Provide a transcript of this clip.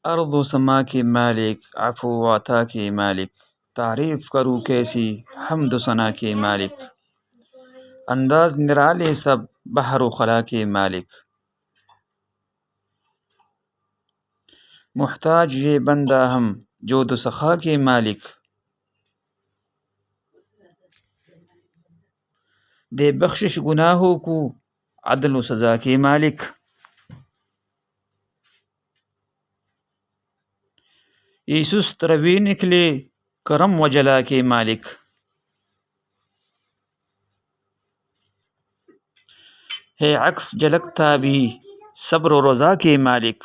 अर्ज़ व समा के मालिक, अफ़्व व अता के मालिक, तारीफ़ करूँ कैसी हम्द व सना के मालिक, अंदाज़ निराले सब बहर व खला के मालिक, मुहताज ये बंदा हम जोद व सखा के मालिक, दे बख्शिश गुनाहों को अदल व सज़ा के मालिक, ये सुस्त रवि निकले करम व जला के मालिक, है अक्स झलकता भी सब्र व रज़ा के मालिक।